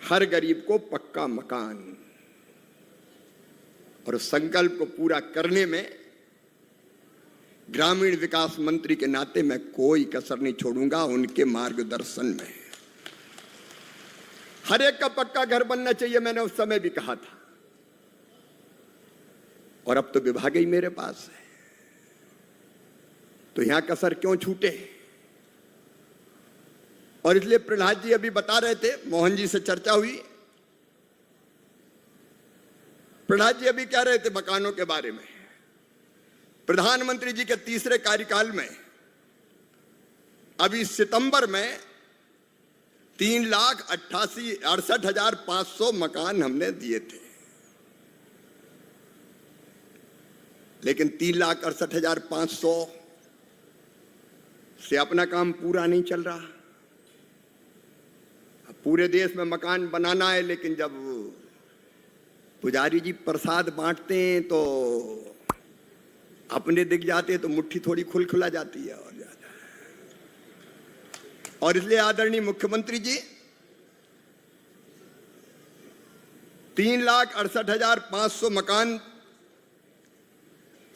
हर गरीब को पक्का मकान, और उस संकल्प को पूरा करने में ग्रामीण विकास मंत्री के नाते मैं कोई कसर नहीं छोड़ूंगा। उनके मार्गदर्शन में हर एक का पक्का घर बनना चाहिए, मैंने उस समय भी कहा था। और अब तो विभाग ही मेरे पास है, तो यहां कसर क्यों छूटे। और इसलिए प्रहलाद जी अभी बता रहे थे, मोहन जी से चर्चा हुई, प्रहलाद जी अभी कह रहे थे मकानों के बारे में। प्रधानमंत्री जी के तीसरे कार्यकाल में अभी सितंबर में 3,68,500 मकान हमने दिए थे, लेकिन 3,68,500 से अपना काम पूरा नहीं चल रहा। पूरे देश में मकान बनाना है, लेकिन जब पुजारी जी प्रसाद बांटते हैं तो अपने दिख जाते हैं, तो मुट्ठी थोड़ी खुलखुला जाती है और ज्यादा। और इसलिए आदरणीय मुख्यमंत्री जी 3,68,500 मकान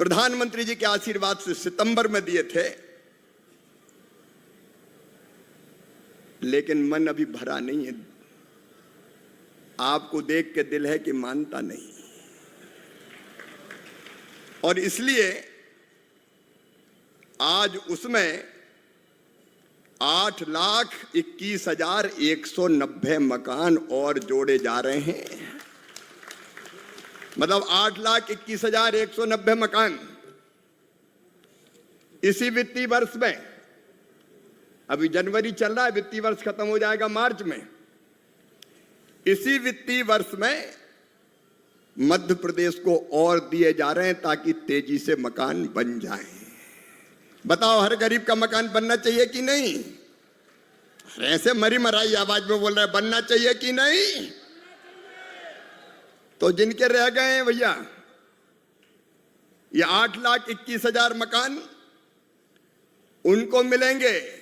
प्रधानमंत्री जी के आशीर्वाद से सितंबर में दिए थे, लेकिन मन अभी भरा नहीं है। आपको देख के दिल है कि मानता नहीं, और इसलिए आज उसमें 8,21,190 मकान और जोड़े जा रहे हैं। मतलब 8,21,190 मकान इसी वित्तीय वर्ष में, अभी जनवरी चल रहा है, वित्तीय वर्ष खत्म हो जाएगा मार्च में, इसी वित्तीय वर्ष में मध्य प्रदेश को और दिए जा रहे हैं ताकि तेजी से मकान बन जाएं। बताओ, हर गरीब का मकान बनना चाहिए कि नहीं? ऐसे मरी मराई आवाज में बोल रहे हैं बनना चाहिए कि नहीं? तो जिनके रह गए हैं भैया, ये 8,21,000 मकान उनको मिलेंगे।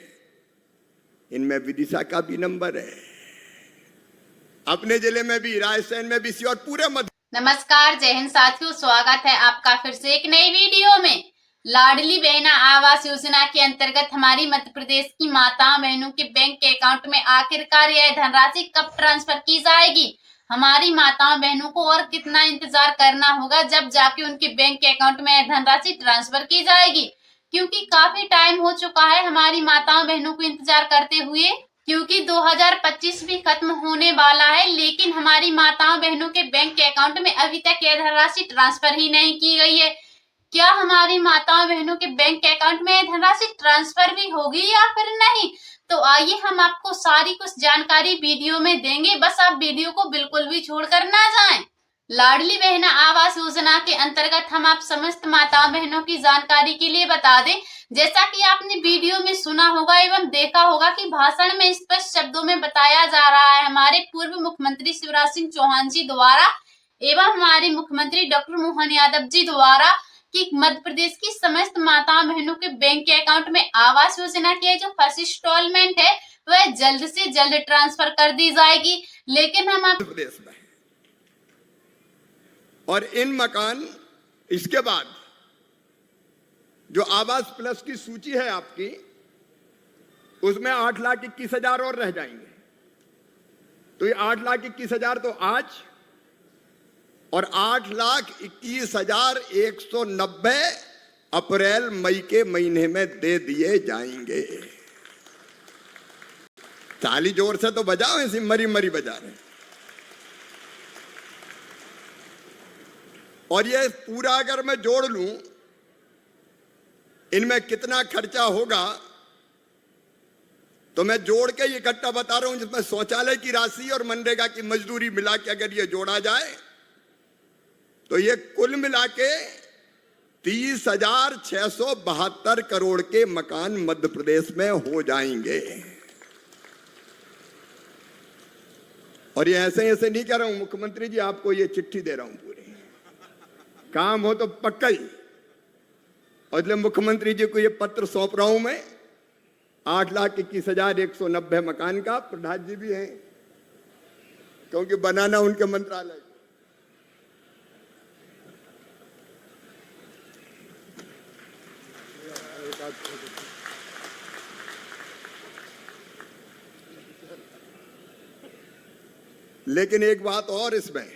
इनमें विदिशा का भी नंबर है, अपने जिले में भी, रायसेन में भी, और पूरे मध्य। नमस्कार, जय हिंद साथियों, स्वागत है आपका फिर से एक नई वीडियो में। लाडली बहना आवास योजना के अंतर्गत हमारी मध्य प्रदेश की माताओं बहनों के बैंक के अकाउंट में आखिरकार यह धनराशि कब ट्रांसफर की जाएगी? हमारी माताओं बहनों को और कितना इंतजार करना होगा जब जाके उनके बैंक के अकाउंट में यह धनराशि ट्रांसफर की जाएगी? क्योंकि काफी टाइम हो चुका है हमारी माताओं बहनों को इंतजार करते हुए, क्योंकि 2025 भी खत्म होने वाला है, लेकिन हमारी माताओं बहनों के बैंक के अकाउंट में अभी तक यह धनराशि ट्रांसफर ही नहीं की गई है। क्या हमारी माताओं बहनों के बैंक के अकाउंट में यह धनराशि ट्रांसफर भी होगी या फिर नहीं? तो आइए हम आपको सारी कुछ जानकारी वीडियो में देंगे, बस आप वीडियो को बिल्कुल भी छोड़कर ना जाएं। लाडली बहना आवास योजना के अंतर्गत हम आप समस्त माताओं बहनों की जानकारी के लिए बता दें, जैसा कि आपने वीडियो में सुना होगा एवं देखा होगा कि भाषण में स्पष्ट शब्दों में बताया जा रहा है हमारे पूर्व मुख्यमंत्री शिवराज सिंह चौहान जी द्वारा एवं हमारे मुख्यमंत्री डॉक्टर मोहन यादव जी द्वारा कि मध्य प्रदेश की समस्त माताओं बहनों के बैंक के अकाउंट में आवास योजना की जो फर्स्ट इंस्टॉलमेंट है वह जल्द से जल्द ट्रांसफर कर दी जाएगी। लेकिन हम प्रदेश में और इन मकान, इसके बाद जो आवास प्लस की सूची है आपकी, उसमें 8,21,000 और रह जाएंगे। तो ये 8,21,000 तो आज, और 8,21,190 अप्रैल मई के महीने में दे दिए जाएंगे। ताली जोर से तो बजाओ, ऐसी मरी मरी बजा रहे। और ये पूरा अगर मैं जोड़ लूं, इनमें कितना खर्चा होगा, तो मैं जोड़ के इकट्ठा बता रहा हूं, जिसमें शौचालय की राशि और मनरेगा की मजदूरी मिला के अगर ये जोड़ा जाए तो ये कुल मिला के 30,672 करोड़ के मकान मध्य प्रदेश में हो जाएंगे। और ये ऐसे ऐसे नहीं कह रहा हूं, मुख्यमंत्री जी आपको ये चिट्ठी दे रहा हूं, पूरी काम हो तो पक्का ही। और इसलिए मुख्यमंत्री जी को ये पत्र सौंप रहा हूं मैं, 8,21,190 मकान का। प्रधान जी भी हैं, क्योंकि बनाना उनके मंत्रालय। लेकिन एक बात और इसमें,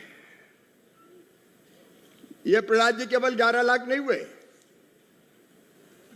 ये प्रहलाद जी केवल 11 लाख नहीं हुए,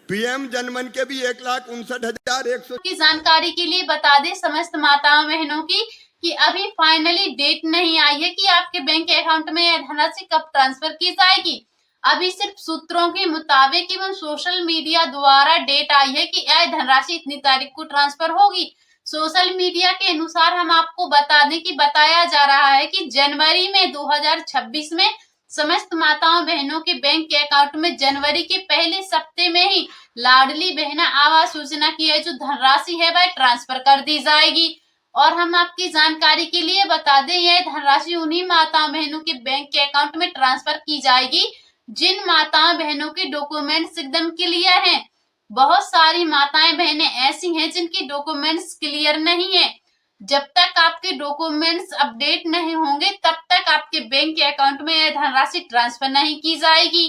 पीएम जनमन के भी 1,59,100 की जानकारी के लिए बता दें समस्त माताओं बहनों की कि अभी फाइनली डेट नहीं आई है कि आपके बैंक अकाउंट में यह धनराशि कब ट्रांसफर की जाएगी। अभी सिर्फ सूत्रों के मुताबिक एवं सोशल मीडिया द्वारा डेट आई है कि यह धनराशि इतनी तारीख को ट्रांसफर होगी। सोशल मीडिया के अनुसार हम आपको बता दें कि बताया जा रहा है कि जनवरी में 2026 में समस्त माताओं बहनों के बैंक के अकाउंट में जनवरी के पहले सप्ताह में ही लाडली बहना आवास योजना की जो धनराशि है वह ट्रांसफर कर दी जाएगी। और हम आपकी जानकारी के लिए बता दें यह धनराशि उन्हीं माताओं बहनों के बैंक के अकाउंट में ट्रांसफर की जाएगी जिन माताओं बहनों के डॉक्यूमेंट्स एकदम क्लियर हैं। बहुत सारी माताएं बहनें ऐसी हैं जिनके डॉक्यूमेंट्स क्लियर नहीं है। जब तक आपके डॉक्यूमेंट्स अपडेट नहीं होंगे तब तक आपके बैंक के अकाउंट में यह धनराशि ट्रांसफर नहीं की जाएगी।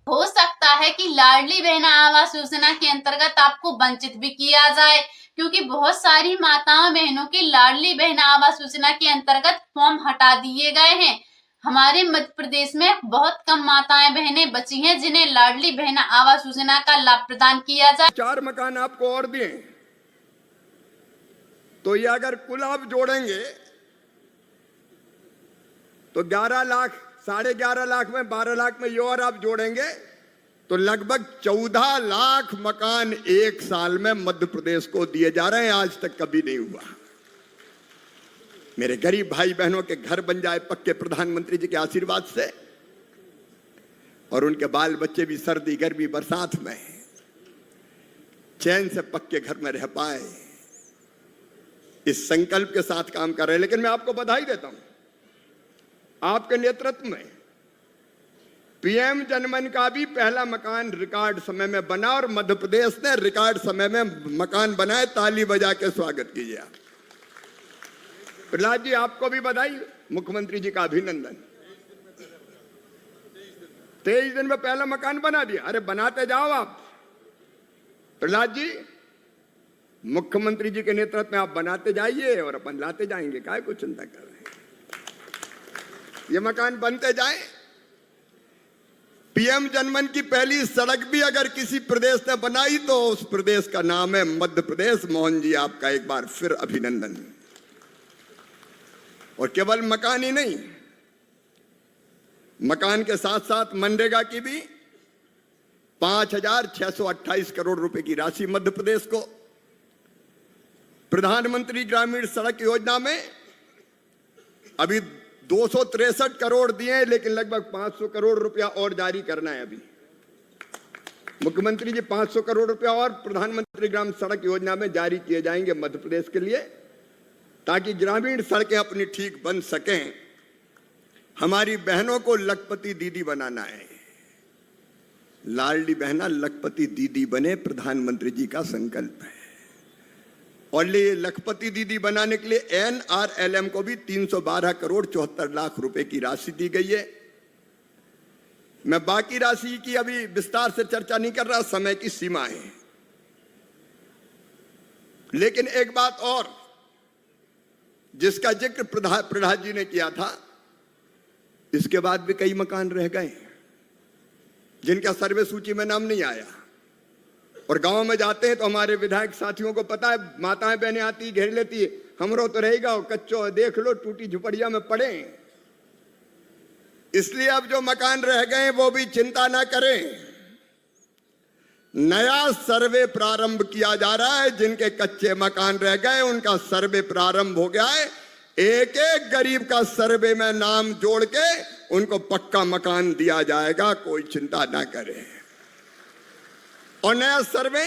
हो सकता है कि लाडली बहना आवास योजना के अंतर्गत आपको वंचित भी किया जाए, क्योंकि बहुत सारी माताओं बहनों के लाडली बहना आवास योजना के अंतर्गत फॉर्म हटा दिए गए हैं। हमारे मध्य प्रदेश में बहुत कम माताएं बहनें बची हैं जिन्हें लाडली बहना आवास योजना का लाभ प्रदान किया जाए। 4 मकान आपको और दिए, तो ये अगर कुल आप जोड़ेंगे तो 11 लाख, 11.5 लाख में 12 लाख में ये और आप जोड़ेंगे तो लगभग 14 लाख मकान एक साल में मध्य प्रदेश को दिए जा रहे हैं। आज तक कभी नहीं हुआ। मेरे गरीब भाई बहनों के घर बन जाए पक्के प्रधानमंत्री जी के आशीर्वाद से, और उनके बाल बच्चे भी सर्दी गर्मी बरसात में चैन से पक्के घर में रह पाए, इस संकल्प के साथ काम कर रहे हैं। लेकिन मैं आपको बधाई देता हूं, आपके नेतृत्व में पीएम जनमन का भी पहला मकान रिकॉर्ड समय में बना और मध्य प्रदेश ने रिकॉर्ड समय में मकान बनाए। ताली बजा के स्वागत कीजिए आप। प्रहलाद जी आपको भी बधाई, मुख्यमंत्री जी का अभिनंदन। 23 दिन में पहला मकान बना दिया। अरे बनाते जाओ आप प्रहलाद जी, मुख्यमंत्री जी के नेतृत्व में आप बनाते जाइए और अपन लाते जाएंगे। काय को चिंता कर रहे हैं, ये मकान बनते जाए। पीएम जनमन की पहली सड़क भी अगर किसी प्रदेश ने बनाई तो उस प्रदेश का नाम है मध्य प्रदेश। मोहन जी आपका एक बार फिर अभिनंदन। और केवल मकान ही नहीं, मकान के साथ साथ मनरेगा की भी 5,628 करोड़ रुपए की राशि मध्य प्रदेश को, प्रधानमंत्री ग्रामीण सड़क योजना में अभी 263 करोड़ दिए, लेकिन लगभग 500 करोड़ रुपया और जारी करना है। अभी मुख्यमंत्री जी 500 करोड़ रुपया और प्रधानमंत्री ग्राम सड़क योजना में जारी किए जाएंगे मध्य प्रदेश के लिए, ताकि ग्रामीण सड़कें अपनी ठीक बन सकें। हमारी बहनों को लखपति दीदी बनाना है। लाडली बहना लखपति दीदी बने, प्रधानमंत्री जी का संकल्प है। और ये लखपति दीदी बनाने के लिए एनआरएलएम को भी 312 करोड़ 74 लाख रुपए की राशि दी गई है। मैं बाकी राशि की अभी विस्तार से चर्चा नहीं कर रहा, समय की सीमा है। लेकिन एक बात और जिसका जिक्र प्रहलाद जी ने किया था, इसके बाद भी कई मकान रह गए जिनका सर्वे सूची में नाम नहीं आया। और गांव में जाते हैं तो हमारे विधायक साथियों को पता है, माताएं बहनें आती घेर लेती है, हमरो तो रहेगा कच्चो, देख लो टूटी झुपड़िया में पड़े। इसलिए अब जो मकान रह गए वो भी चिंता ना करें, नया सर्वे प्रारंभ किया जा रहा है। जिनके कच्चे मकान रह गए उनका सर्वे प्रारंभ हो गया है। एक एक गरीब का सर्वे में नाम जोड़ के उनको पक्का मकान दिया जाएगा, कोई चिंता ना करें। और नया सर्वे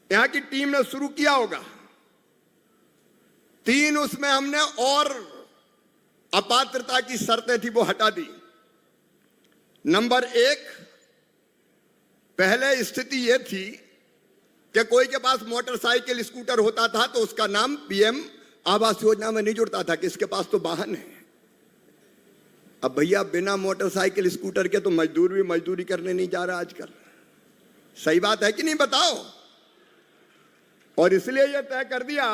यहां की टीम ने शुरू किया होगा। 3 उसमें हमने और अपात्रता की शर्तें थी वो हटा दी। नंबर 1, पहले स्थिति यह थी कि कोई के पास मोटरसाइकिल स्कूटर होता था तो उसका नाम पीएम आवास योजना में नहीं जुड़ता था, किसके पास तो वाहन है। अब भैया बिना मोटरसाइकिल स्कूटर के तो मजदूर भी मजदूरी करने नहीं जा रहा आजकल। सही बात है कि नहीं, बताओ। और इसलिए यह तय कर दिया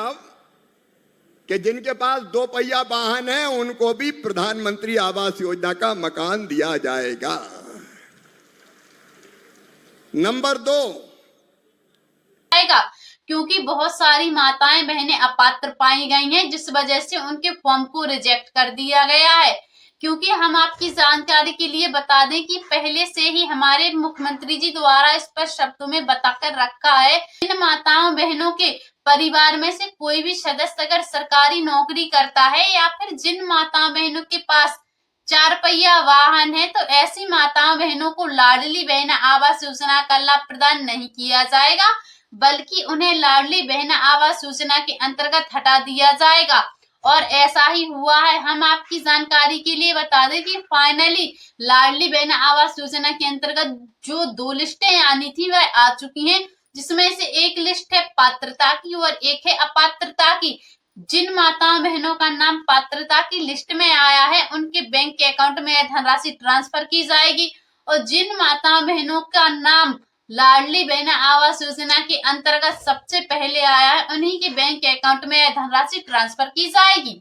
कि जिनके पास 2 पहिया वाहन है उनको भी प्रधानमंत्री आवास योजना का मकान दिया जाएगा। नंबर 2, क्योंकि बहुत सारी माताएं बहनें अपात्र पाई गई हैं, जिस वजह से उनके फॉर्म को रिजेक्ट कर दिया गया है। क्योंकि हम आपकी जानकारी के लिए बता दें कि पहले से ही हमारे मुख्यमंत्री जी द्वारा स्पष्ट शब्दों में बताकर रखा है, इन माताओं बहनों के परिवार में से कोई भी सदस्य अगर सरकारी नौकरी करता है या फिर जिन माताओं बहनों के पास 4 पहिया वाहन है, तो ऐसी माताओं बहनों को लाडली बहना आवास योजना का लाभ प्रदान नहीं किया जाएगा, बल्कि उन्हें लाडली बहना आवास योजना के अंतर्गत हटा दिया जाएगा। और ऐसा ही हुआ है। हम आपकी जानकारी के लिए बता दें कि फाइनली लाडली बहना आवास योजना के अंतर्गत जो 2 लिस्टें आनी थी वह आ चुकी हैं, जिसमें से एक लिस्ट है पात्रता की और एक है अपात्रता की। जिन माताओं बहनों का नाम पात्रता की लिस्ट में आया है उनके बैंक के अकाउंट में यह धनराशि ट्रांसफर की जाएगी, और जिन माताओं बहनों का नाम लाडली बहना आवास योजना के अंतर्गत सबसे पहले आया है उन्हीं के बैंक के अकाउंट में यह धनराशि ट्रांसफर की जाएगी।